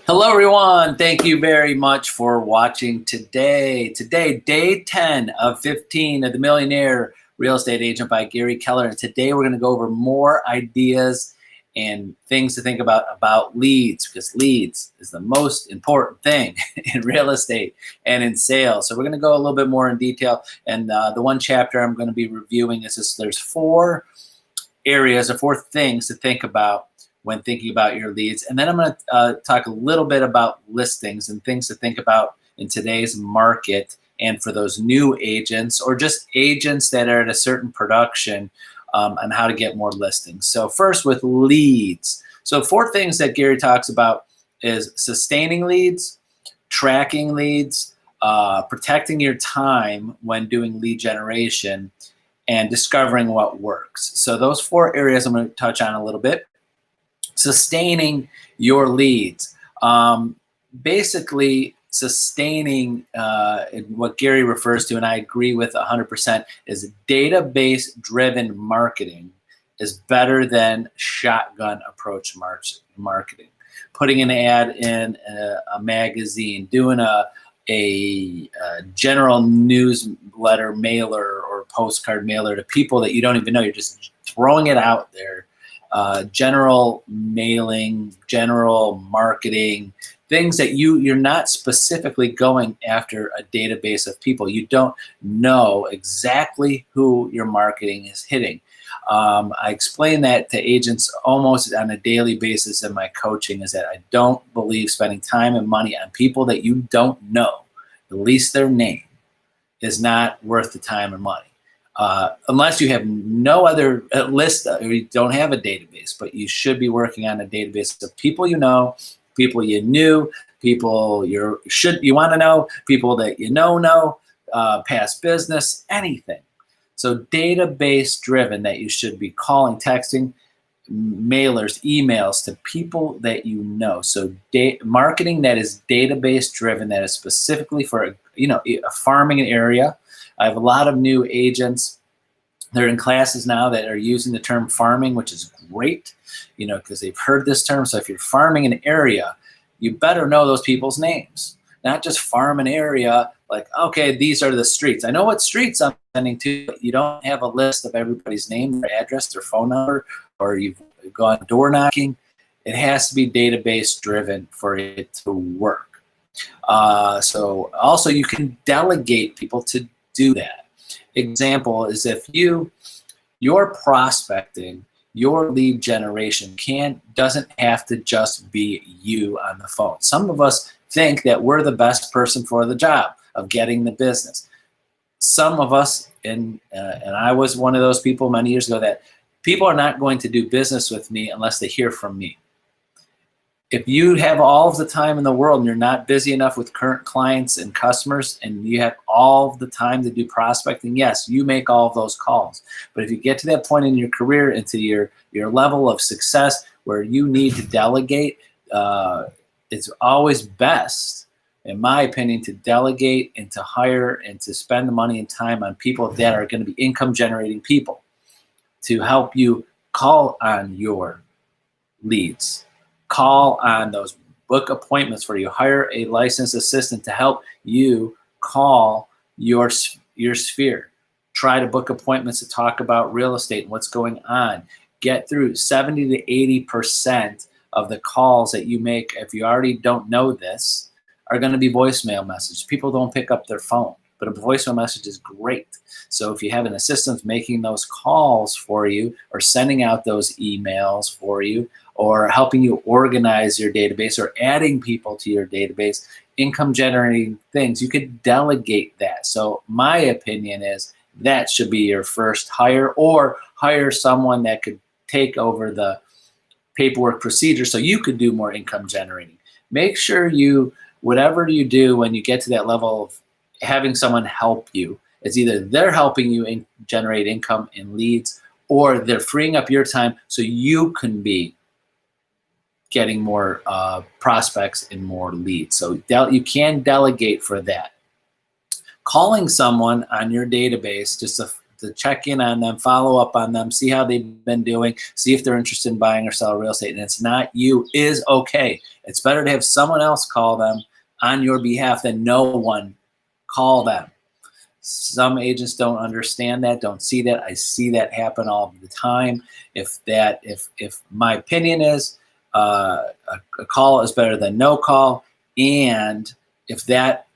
Hello, everyone. Thank you very much for watching today. Today, day 10 of 15 of the Millionaire Real Estate Agent by Gary Keller. And today we're going to go over more ideas and things to think about leads, because leads is the most important thing in real estate and in sales. So we're going to go a little bit more in detail. And the one chapter I'm going to be reviewing is this. There's four areas or four things to think about when thinking about your leads. And then I'm going to talk a little bit about listings and things to think about in today's market, and for those new agents or just agents that are at a certain production, on how to get more listings. So first, with leads. So four things that Gary talks about is sustaining leads, tracking leads, protecting your time when doing lead generation, and discovering what works. So those four areas I'm going to touch on a little bit. Sustaining your leads. Basically, sustaining what Gary refers to, and I agree with 100%, is database-driven marketing is better than shotgun approach marketing. Putting an ad in a magazine, doing a general newsletter mailer or postcard mailer to people that you don't even know. You're just throwing it out there. General mailing, general marketing, things that you're not specifically going after a database of people. You don't know exactly who your marketing is hitting. I explain that to agents almost on a daily basis in my coaching, is that I don't believe spending time and money on people that you don't know, at least their name, is not worth the time and money. Unless you have no other list, or you don't have a database, but you should be working on a database of people you know, people you knew, people you want to know, people that you know, past business, anything. So database driven, that you should be calling, texting, mailers, emails to people that you know. So marketing that is database driven, that is specifically for a farming area. I have a lot of new agents. They're in classes now that are using the term farming, which is great, because they've heard this term. So if you're farming an area, you better know those people's names, not just farm an area like, okay, these are the streets. I know what streets I'm sending to, but you don't have a list of everybody's name, their address, their phone number, or you've gone door knocking. It has to be database driven for it to work. So also you can delegate people to do that. Example is if your prospecting, your lead generation doesn't have to just be you on the phone. Some of us think that we're the best person for the job of getting the business. Some of us, and I was one of those people many years ago, that people are not going to do business with me unless they hear from me. If you have all of the time in the world and you're not busy enough with current clients and customers, and you have all of the time to do prospecting, yes, you make all of those calls. But if you get to that point in your career, into your level of success where you need to delegate, it's always best, in my opinion, to delegate and to hire and to spend the money and time on people that are going to be income generating people to help you call on your leads. Call on those, book appointments for you, hire a licensed assistant to help you call your sphere. Try to book appointments to talk about real estate and what's going on. Get through 70 to 80% of the calls that you make, if you already don't know this, are going to be voicemail messages. People don't pick up their phone, but a voicemail message is great. So if you have an assistant making those calls for you, or sending out those emails for you, or helping you organize your database, or adding people to your database, income generating things, you could delegate that. So my opinion is that should be your first hire, or hire someone that could take over the paperwork procedure so you could do more income generating. Make sure whatever you do when you get to that level of having someone help you, it's either they're helping you generate income and leads, or they're freeing up your time so you can be getting more prospects and more leads. So you can delegate for that. Calling someone on your database, just to check in on them, follow up on them, see how they've been doing, see if they're interested in buying or selling real estate. And it's not you is okay. It's better to have someone else call them on your behalf than no one call them. Some agents don't understand that, don't see that. I see that happen all the time. If my opinion is a call is better than no call, and if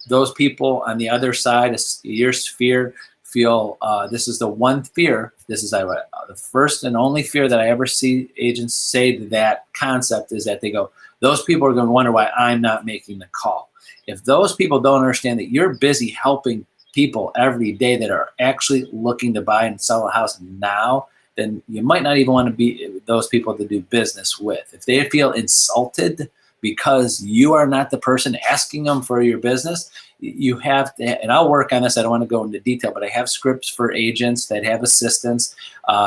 those people on the other side of your sphere feel this is the one fear, this is the first and only fear that I ever see agents say to that concept is that they go, those people are going to wonder why I'm not making the call. If those people don't understand that you're busy helping people every day that are actually looking to buy and sell a house now, then you might not even want to be those people to do business with. If they feel insulted because you are not the person asking them for your business, you have to, and I'll work on this, I don't want to go into detail, but I have scripts for agents that have assistants,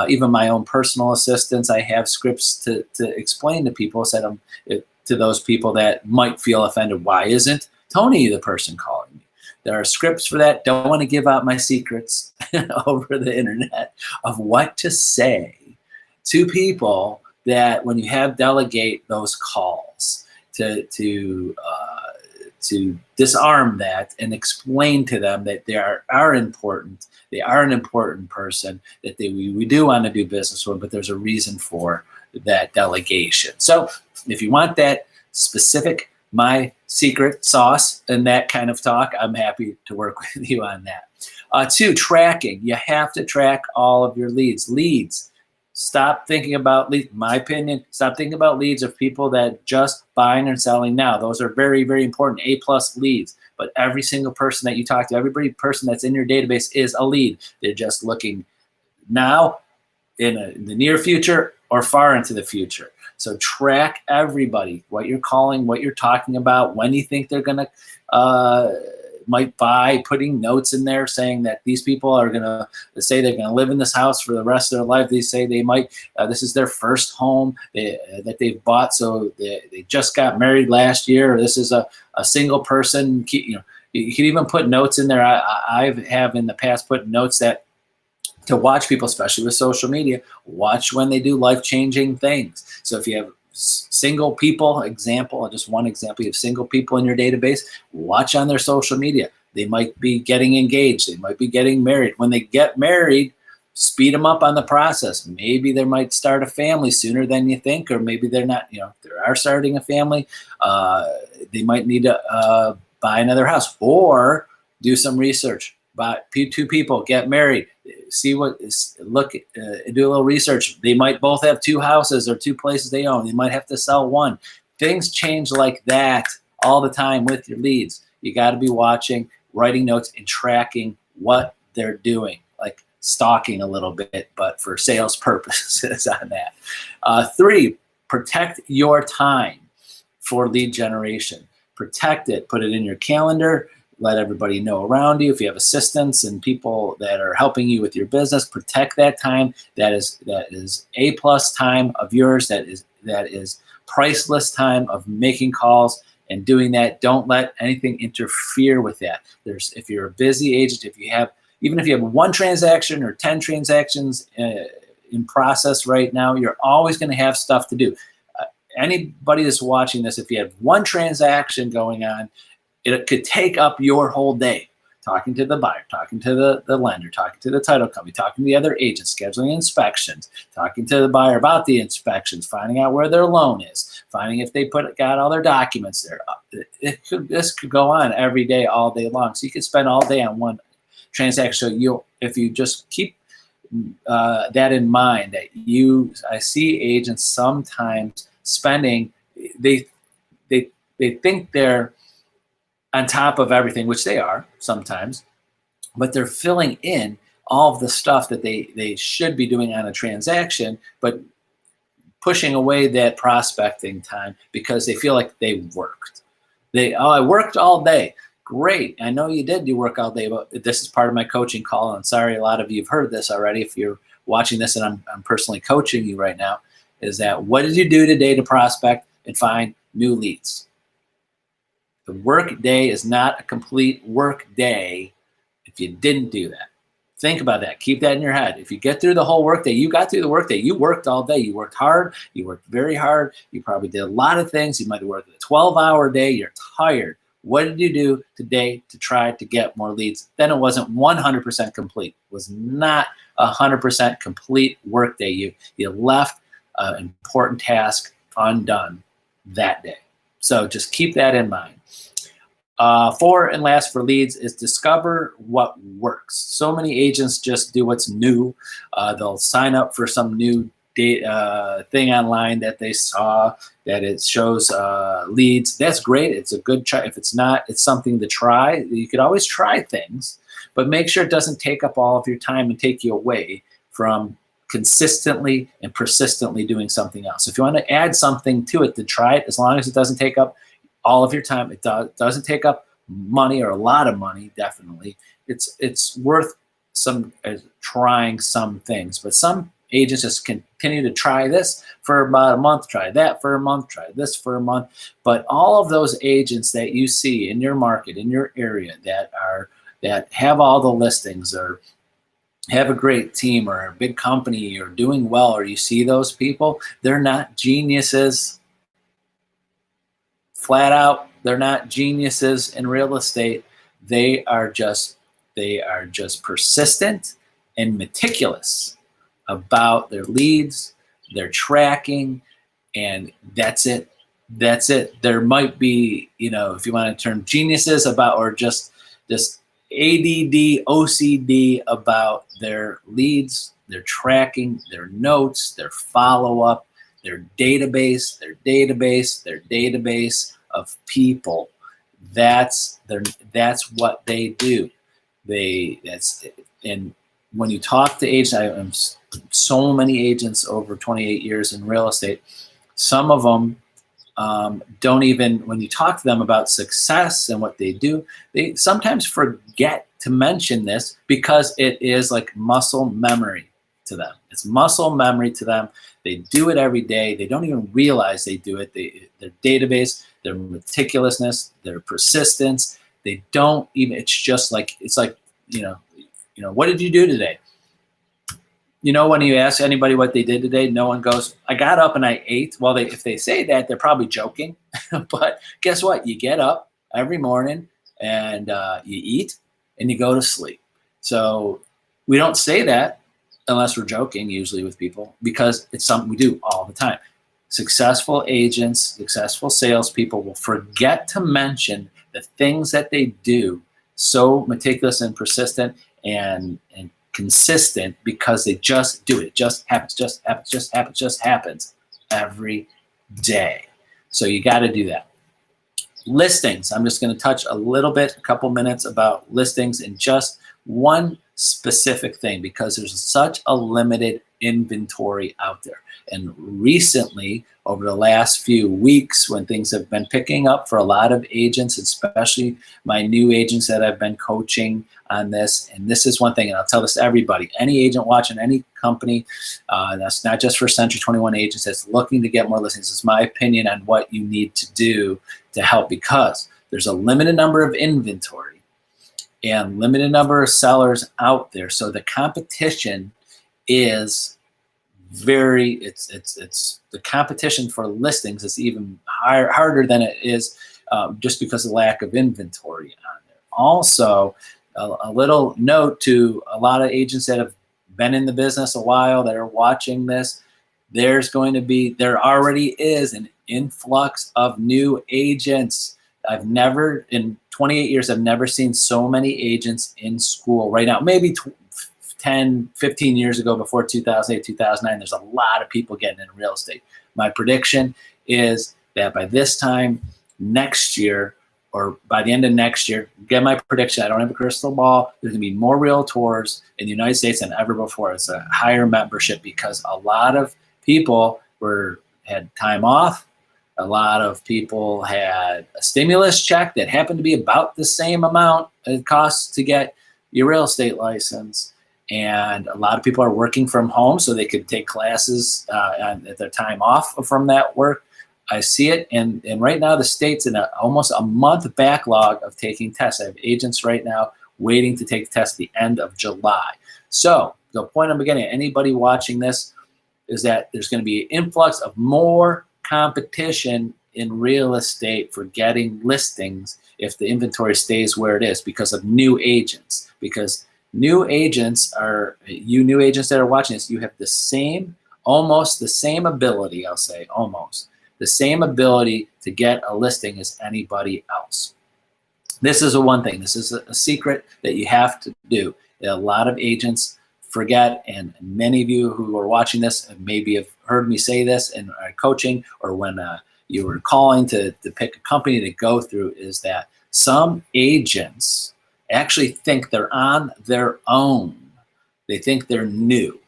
even my own personal assistants, I have scripts to explain to people, to those people that might feel offended, why isn't Tony the person calling me? There are scripts for that. Don't want to give out my secrets over the internet of what to say to people that when you have delegate those calls to disarm that and explain to them that they are important. They are an important person that we do want to do business with, but there's a reason for that delegation. So if you want that specific my secret sauce and that kind of talk, I'm happy to work with you on that. 2, tracking. You have to track all of your leads. Stop thinking about leads. My opinion, stop thinking about leads of people that just buying and selling now. Those are very, very important A+ leads. But every single person that you talk to, every person that's in your database is a lead. They're just looking now, in the near future, or far into the future. So track everybody, what you're calling, what you're talking about, when you think they're going to might buy, putting notes in there saying that these people are going to say they're going to live in this house for the rest of their life. They say they might, this is their first home that they've bought. So they just got married last year. Or this is a single person. You can even put notes in there. I have in the past put notes that to watch people, especially with social media, watch when they do life-changing things. So if you have single people, just one example, you have single people in your database, watch on their social media. They might be getting engaged. They might be getting married. When they get married, speed them up on the process. Maybe they might start a family sooner than you think, or maybe they're not, if they are starting a family, they might need to buy another house or do some research. Buy 2 people, get married, do a little research. They might both have 2 houses or 2 places they own. They might have to sell one. Things change like that all the time with your leads. You got to be watching, writing notes, and tracking what they're doing, like stalking a little bit, but for sales purposes on that. 3, protect your time for lead generation. Protect it. Put it in your calendar. Let everybody know around you. If you have assistants and people that are helping you with your business, protect that time. That is A+ time of yours. That is priceless time of making calls and doing that. Don't let anything interfere with that. If you're a busy agent, even if you have 1 transaction or 10 transactions in process right now, you're always going to have stuff to do. Anybody that's watching this, if you have 1 transaction going on, it could take up your whole day, talking to the buyer, talking to the lender, talking to the title company, talking to the other agents, scheduling inspections, talking to the buyer about the inspections, finding out where their loan is, finding if they got all their documents there. This could go on every day, all day long. So you could spend all day on 1 transaction. So if you just keep that in mind, I see agents sometimes spending, they think they're on top of everything, which they are sometimes, but they're filling in all of the stuff that they should be doing on a transaction, but pushing away that prospecting time because they feel like they worked. I worked all day. Great. I know you did do work all day, but this is part of my coaching call. And sorry, a lot of you have heard this already. If you're watching this and I'm personally coaching you right now, is that what did you do today to prospect and find new leads? The work day is not a complete work day if you didn't do that. Think about that. Keep that in your head. If you get through the whole workday, you got through the workday. You worked all day. You worked hard. You worked very hard. You probably did a lot of things. You might have worked a 12-hour day. You're tired. What did you do today to try to get more leads? Then it wasn't 100% complete. It was not 100% complete workday. You left an important task undone that day. So just keep that in mind. 4 and last for leads is discover what works. So many agents just do what's new. They'll sign up for some new thing online that they saw that it shows leads. That's great. It's a good try. If it's not, it's something to try. You could always try things, but make sure it doesn't take up all of your time and take you away from consistently and persistently doing something else. If you want to add something to it, to try it, as long as it doesn't take up all of your time, it doesn't take up money or a lot of money, definitely. It's worth trying some things. But some agents just continue to try this for about a month, try that for a month, try this for a month. But all of those agents that you see in your market, in your area, that have all the listings or have a great team or a big company or doing well, or you see those people, they're not geniuses. Flat out, they're not geniuses in real estate. They are just persistent and meticulous about their leads, their tracking, and that's it. That's it. There might be, if you want to term geniuses about, or just ADD, OCD about their leads, their tracking, their notes, their follow-up, their database of people. That's what they do. And when you talk to agents, I am so many agents over 28 years in real estate. Some of them don't even, when you talk to them about success and what they do, they sometimes forget to mention this because it is like muscle memory to them. It's muscle memory to them. They do it every day. They don't even realize they do it. Their database, their meticulousness, their persistence, they don't even, it's like, what did you do today? When you ask anybody what they did today, no one goes, I got up and I ate. Well, if they say that, they're probably joking. But guess what? You get up every morning and you eat and you go to sleep. So we don't say that unless we're joking, usually with people, because it's something we do all the time. Successful agents, successful salespeople will forget to mention the things that they do so meticulous and persistent and consistent because they just do it. It just happens every day. So you got to do that. Listings. I'm just going to touch a couple minutes about listings and just one specific thing because there's such a limited inventory out there. And recently, over the last few weeks, when things have been picking up for a lot of agents, especially my new agents that I've been coaching on this, and this is one thing, and I'll tell this to everybody, any agent watching any company, that's not just for Century 21 agents that's looking to get more listings. It's my opinion on what you need to do to help because there's a limited number of inventory and limited number of sellers out there. So the competition is it's the competition for listings is even harder than it is just because of the lack of inventory on there. Also, a little note to a lot of agents that have been in the business a while that are watching this, there already is an influx of new agents. In 28 years, I've never seen so many agents in school right now. Maybe 10, 15 years ago, before 2008, 2009, there's a lot of people getting into real estate. My prediction is that by this time next year, or by the end of next year, get my prediction, I don't have a crystal ball, there's going to be more realtors in the United States than ever before. It's a higher membership because a lot of people had time off. A lot of people had a stimulus check that happened to be about the same amount it costs to get your real estate license. And a lot of people are working from home so they could take classes at their time off from that work. I see it. And right now the state's in almost a month backlog of taking tests. I have agents right now waiting to take the test at the end of July. So the point I'm beginning, anybody watching this, is that there's going to be an influx of more competition in real estate for getting listings if the inventory stays where it is, because of new agents. Because new agents are, you new agents that are watching this, you have the same, almost the same ability, I'll say almost, the same ability to get a listing as anybody else. This is a one thing. This is a secret that you have to do. A lot of agents forget, and many of you who are watching this maybe have heard me say this in our coaching, or when you were calling to pick a company to go through, is that some agents actually think they're on their own. They think they're new.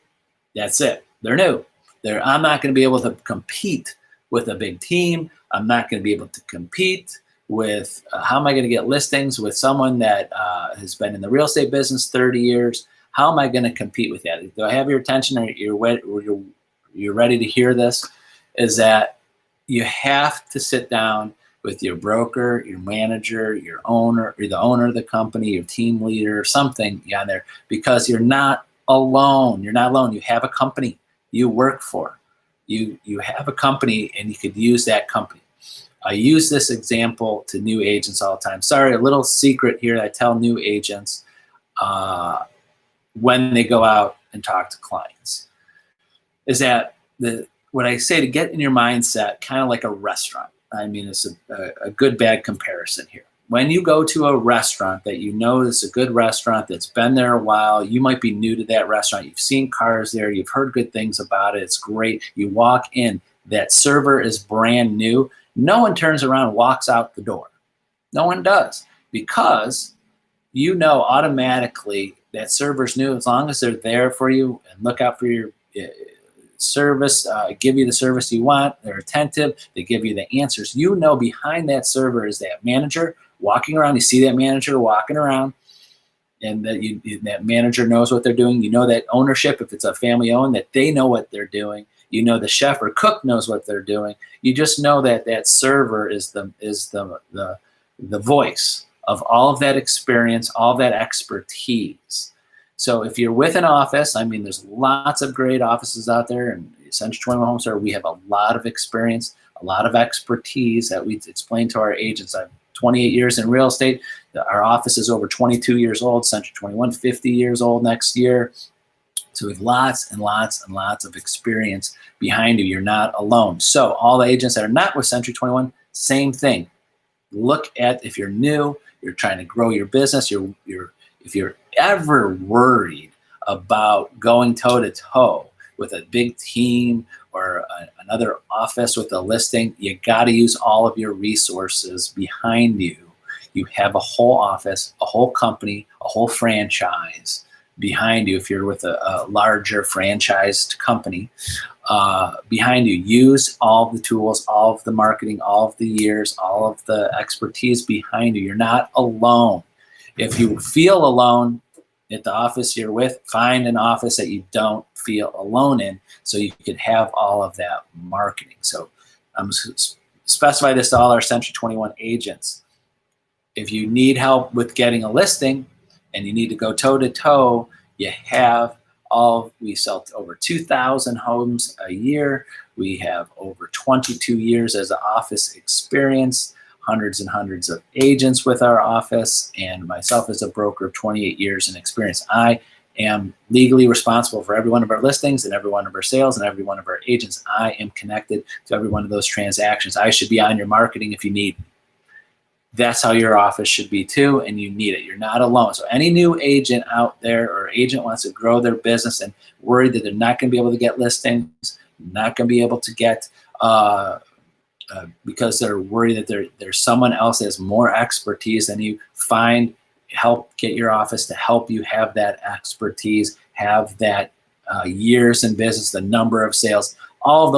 That's it. They're new. I'm not going to be able to compete with a big team. I'm not going to be able to compete with, how am I going to get listings with someone that has been in the real estate business 30 years? How am I going to compete with that? Do I have your attention, or you're ready to hear this? Is that you have to sit down with your broker, your manager, your owner, or the owner of the company, your team leader, something on there, because you're not alone. You're not alone. You have a company you work for. You have a company, and you could use that company. I use this example to new agents all the time. Sorry, a little secret here I tell new agents when they go out and talk to clients, is that what I say to get in your mindset, kind of like a restaurant. I mean, it's a good bad comparison here. When you go to a restaurant that you know is a good restaurant that's been there a while, you might be new to that restaurant. You've seen cars there. You've heard good things about it. It's great. You walk in. That server is brand new. No one turns around and walks out the door. No one does, because you know automatically that server's new. As long as they're there for you and look out for your service, give you the service you want, they're attentive, they give you the answers. You know behind that server is that manager walking around. You see that manager walking around, and that manager knows what they're doing. You know that ownership, if it's a family owned, that they know what they're doing. You know the chef or cook knows what they're doing. You just know that that server is the voice of all of that experience, all of that expertise. So if you're with an office, I mean, there's lots of great offices out there, and Century 21 HomeStar, we have a lot of experience, a lot of expertise that we explain to our agents. I've 28 years in real estate. Our office is over 22 years old. Century 21, 50 years old next year. So we have lots and lots and lots of experience behind you. You're not alone. So all the agents that are not with Century 21, same thing. Look at, if you're new, you're trying to grow your business, if you're ever worried about going toe-to-toe with a big team or another office with a listing, you got to use all of your resources behind you. You have a whole office, a whole company, a whole franchise behind you. If you're with a larger franchised company behind you, use all the tools, all of the marketing, all of the years, all of the expertise behind you. You're not alone. If you feel alone at the office you're with, find an office that you don't feel alone in, so you could have all of that marketing. So I'm specify this to all our Century 21 agents. If you need help with getting a listing and you need to go toe-to-toe, you have we sell over 2,000 homes a year. We have over 22 years as an office experience, hundreds and hundreds of agents with our office, and myself as a broker of 28 years in experience. I am legally responsible for every one of our listings and every one of our sales and every one of our agents. I am connected to every one of those transactions. I should be on your marketing if you need me. That's how your office should be too, and you need it. You're not alone. So any new agent out there or agent wants to grow their business and worried that they're not going to be able to get listings, not going to be able to get because they're worried that there's someone else that has more expertise than you, help get your office to help you have that expertise, have that years in business, the number of sales, all of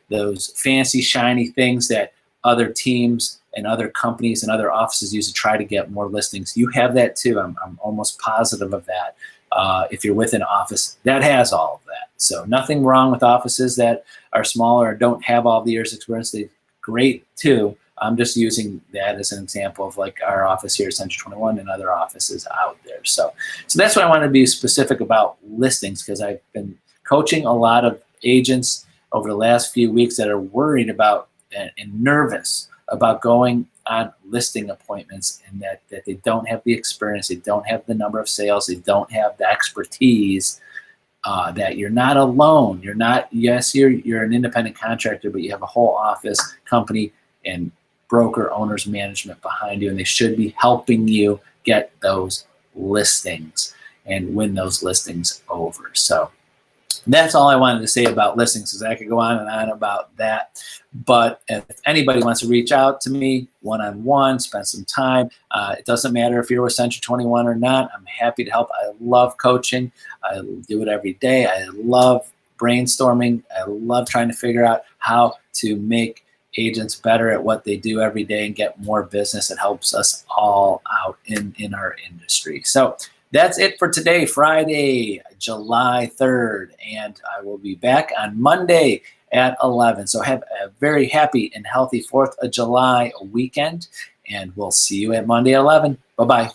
those fancy, shiny things that other teams and other companies and other offices use to try to get more listings. You have that too. I'm almost positive of that. If you're with an office that has all of that. So nothing wrong with offices that are smaller or don't have all the years experience. They're great too. I'm just using that as an example of like our office here at Century 21 and other offices out there. So that's why I want to be specific about listings, because I've been coaching a lot of agents over the last few weeks that are worried about and nervous about going on listing appointments, and that they don't have the experience, they don't have the number of sales, they don't have the expertise. That you're not alone. You're not. Yes, you're an independent contractor, but you have a whole office, company, and broker, owners, management behind you, and they should be helping you get those listings and win those listings over. So that's all I wanted to say about listings, because I could go on and on about that. But if anybody wants to reach out to me one-on-one, spend some time, it doesn't matter if you're with Century 21 or not. I'm happy to help. I love coaching. I do it every day. I love brainstorming. I love trying to figure out how to make agents better at what they do every day and get more business. It helps us all out in our industry. So that's it for today, Friday, July 3rd, and I will be back on Monday at 11. So have a very happy and healthy 4th of July weekend, and we'll see you at Monday at 11. Bye-bye.